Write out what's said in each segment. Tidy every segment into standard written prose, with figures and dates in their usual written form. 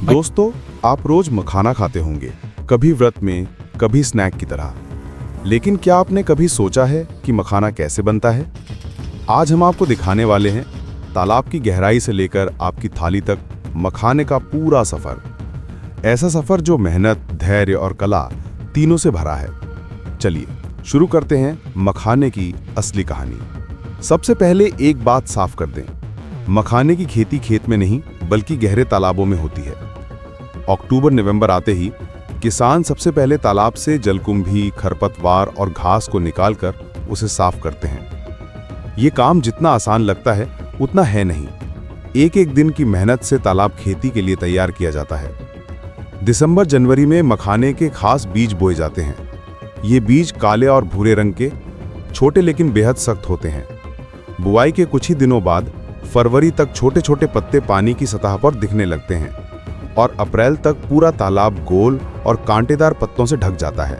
दोस्तों, आप रोज मखाना खाते होंगे, कभी व्रत में, कभी स्नैक की तरह। लेकिन क्या आपने कभी सोचा है कि मखाना कैसे बनता है? आज हम आपको दिखाने वाले हैं तालाब की गहराई से लेकर आपकी थाली तक मखाने का पूरा सफर। ऐसा सफर जो मेहनत, धैर्य और कला तीनों से भरा है। चलिए शुरू करते हैं मखाने की असली कहानी। सबसे पहले एक बात साफ कर दें, मखाने की खेती खेत में नहीं बल्कि गहरे तालाबों में होती है। अक्टूबर-नवंबर आते ही किसान सबसे पहले तालाब से जलकुंभी, खरपतवार और घास को निकालकर उसे साफ करते हैं। ये काम जितना आसान लगता है उतना है नहीं। एक एक दिन की मेहनत से तालाब खेती के लिए तैयार किया जाता है। दिसंबर-जनवरी में मखाने के खास बीज बोए जाते हैं। ये बीज काले और भूरे रंग के, छोटे लेकिन बेहद सख्त होते हैं। बुआई के कुछ ही दिनों बाद फरवरी तक छोटे छोटे पत्ते पानी की सतह पर दिखने लगते हैं और अप्रैल तक पूरा तालाब गोल और कांटेदार पत्तों से ढक जाता है।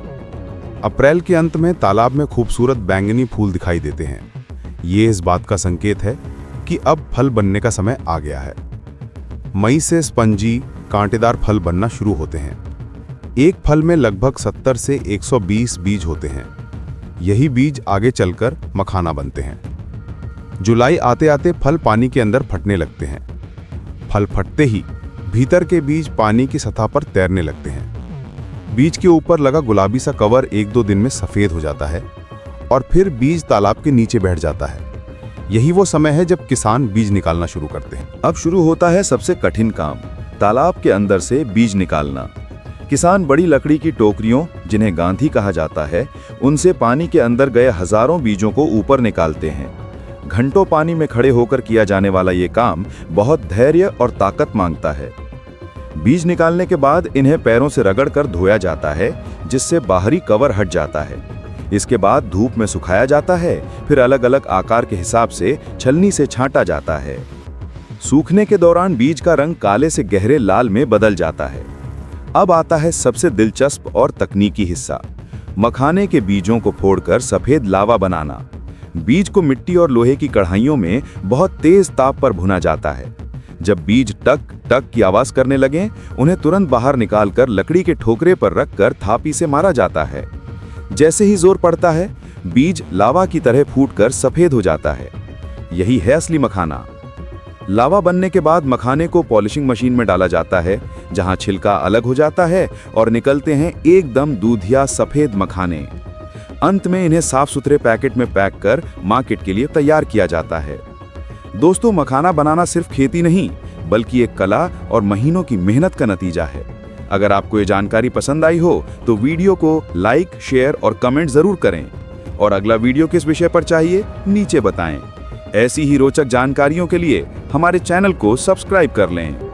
अप्रैल के अंत में तालाब में खूबसूरत बैंगनी फूल दिखाई देते हैं। ये इस बात का संकेत है कि अब फल बनने का समय आ गया है। मई से स्पंजी, कांटेदार फल बनना शुरू होते हैं। एक फल में लगभग 70 से 120 बीज होते हैं। यही बीज आगे चलकर मखाना बनते हैं। जुलाई आते आते फल पानी के अंदर फटने लगते हैं। फल फटते ही भीतर के बीज पानी की सतह पर तैरने लगते हैं। बीज के ऊपर लगा गुलाबी सा कवर 1-2 दिन में सफेद हो जाता है और फिर बीज तालाब के नीचे बैठ जाता है। यही वो समय है जब किसान बीज निकालना शुरू करते हैं। अब शुरू होता है सबसे कठिन काम, तालाब के अंदर से बीज निकालना। किसान बड़ी लकड़ी की टोकरियों, जिन्हें गांधी कहा जाता है, उनसे पानी के अंदर गए हजारों बीजों को ऊपर निकालते हैं। घंटों पानी में खड़े होकर किया जाने वाला ये काम बहुत धैर्य और ताकत मांगता है। बीज निकालने के बाद इन्हें पैरों से रगड़कर धोया जाता है, जिससे बाहरी कवर हट जाता है। इसके बाद धूप में सुखाया जाता है, फिर अलग अलग आकार के हिसाब से छलनी से छांटा जाता है। सूखने के दौरान बीज का रंग काले से गहरे लाल में बदल जाता है। अब आता है सबसे दिलचस्प और तकनीकी हिस्सा, मखाने के बीजों को फोड़कर सफेद लावा बनाना। बीज को मिट्टी और लोहे की कढ़ाइयों में बहुत तेज ताप पर भुना जाता है। जब बीज टक टक की आवाज करने लगे, उन्हें तुरंत बाहर निकालकर लकड़ी के ठोकरे पर रखकर थापी से मारा जाता है। जैसे ही जोर पड़ता है, बीज लावा की तरह फूटकर सफेद हो जाता है। यही है असली मखाना। लावा बनने के बाद मखाने को पॉलिशिंग मशीन में डाला जाता है, जहां छिलका अलग हो जाता है और निकलते हैं एकदम दूधिया सफेद मखाने। अंत में इन्हें साफ सुथरे पैकेट में पैक कर मार्केट के लिए तैयार किया जाता है। दोस्तों, मखाना बनाना सिर्फ खेती नहीं बल्कि एक कला और महीनों की मेहनत का नतीजा है। अगर आपको ये जानकारी पसंद आई हो तो वीडियो को लाइक, शेयर और कमेंट जरूर करें। और अगला वीडियो किस विषय पर चाहिए, नीचे बताएं। ऐसी ही रोचक जानकारियों के लिए हमारे चैनल को सब्सक्राइब कर लें।